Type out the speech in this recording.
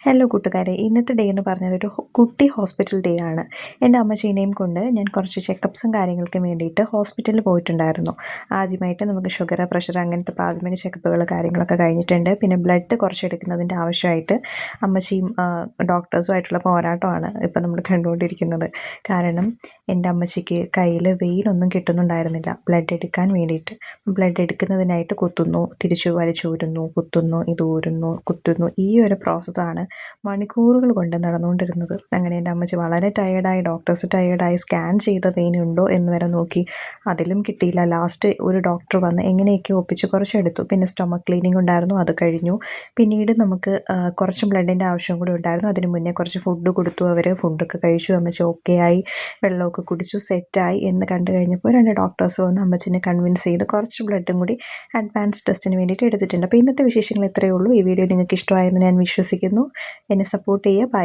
Hello കൂട്ടുകാരെ, ഇന്നത്തെ day എന്ന് പറഞ്ഞത് ഒരു കുട്ടി ഹോസ്പിറ്റൽ ഡേ ആണ്. എൻ്റെ അമ്മച്ചീനെയും കൊണ്ട് ഞാൻ കുറച്ച് ചെക്കപ്സും കാര്യങ്ങൾക്കും വേണ്ടിയിട്ട് ഹോസ്പിറ്റലിൽ പോയിട്ടുണ്ടായിരുന്നു. ആദ്യമായിട്ട് നമുക്ക് ഷുഗർ, പ്രഷർ അങ്ങനത്തെ പ്രാഥമിക ചെക്കപ്പുകൾ കാര്യങ്ങളൊക്കെ കഴിഞ്ഞിട്ടുണ്ട്. പിന്നെ ബ്ലഡ് കുറച്ചെടുക്കുന്നതിൻ്റെ ആവശ്യമായിട്ട് അമ്മച്ചിയും ഡോക്ടേഴ്സുമായിട്ടുള്ള പോരാട്ടമാണ് ഇപ്പം നമ്മൾ കണ്ടുകൊണ്ടിരിക്കുന്നത്. കാരണം എൻ്റെ അമ്മച്ചിക്ക് കയ്യിൽ വെയിലൊന്നും കിട്ടുന്നുണ്ടായിരുന്നില്ല ബ്ലഡ് എടുക്കാൻ വേണ്ടിയിട്ട്. ബ്ലഡ് എടുക്കുന്നതിനായിട്ട് കുത്തുന്നു, തിരിച്ചു വലിച്ചൂരുന്നു, കുത്തുന്നു, ഇത് ഊരുന്നു, കുത്തുന്നു, ഈ ഒരു പ്രോസസ്സാണ് മണിക്കൂറുകൾ കൊണ്ട് നടന്നുകൊണ്ടിരുന്നത്. അങ്ങനെ എൻ്റെ അമ്മച്ചി വളരെ ടയേർഡായി, ഡോക്ടേഴ്സ് ടയേർഡായി, സ്കാൻ ചെയ്ത വെയിൻ ഉണ്ടോ എന്ന് വരെ നോക്കി, അതിലും കിട്ടിയില്ല. ലാസ്റ്റ് ഒരു ഡോക്ടർ വന്ന് എങ്ങനെയൊക്കെ ഒപ്പിച്ച് കുറച്ചെടുത്തു. പിന്നെ സ്റ്റൊമക്ക് ക്ലീനിങ് ഉണ്ടായിരുന്നു, അത് കഴിഞ്ഞു. പിന്നീട് നമുക്ക് കുറച്ച് ബ്ലഡിൻ്റെ ആവശ്യം കൂടി ഉണ്ടായിരുന്നു. അതിന് മുന്നേ കുറച്ച് ഫുഡ് കൊടുത്തു. അവർ ഫുഡൊക്കെ കഴിച്ചു. അമ്മച്ചി ഓക്കെ ആയി, വെള്ളമൊക്കെ കുടിച്ചു, സെറ്റായി എന്ന് കണ്ടു കഴിഞ്ഞപ്പോൾ 2 ഡോക്ടേഴ്സ് വന്ന് അമ്മച്ചിനെ കൺവിൻസ് ചെയ്ത് കുറച്ച് ബ്ലഡും കൂടി അഡ്വാൻസ് ടെസ്റ്റിന് വേണ്ടിയിട്ട് എടുത്തിട്ടുണ്ട്. അപ്പോൾ ഇന്നത്തെ വിശേഷങ്ങൾ ഇത്രയേ ഉള്ളൂ. ഈ വീഡിയോ നിങ്ങൾക്ക് ഇഷ്ടമായെന്ന് ഞാൻ വിശ്വസിക്കുന്നു. എന്നെ സപ്പോർട്ട് ചെയ്യുക. ബൈ.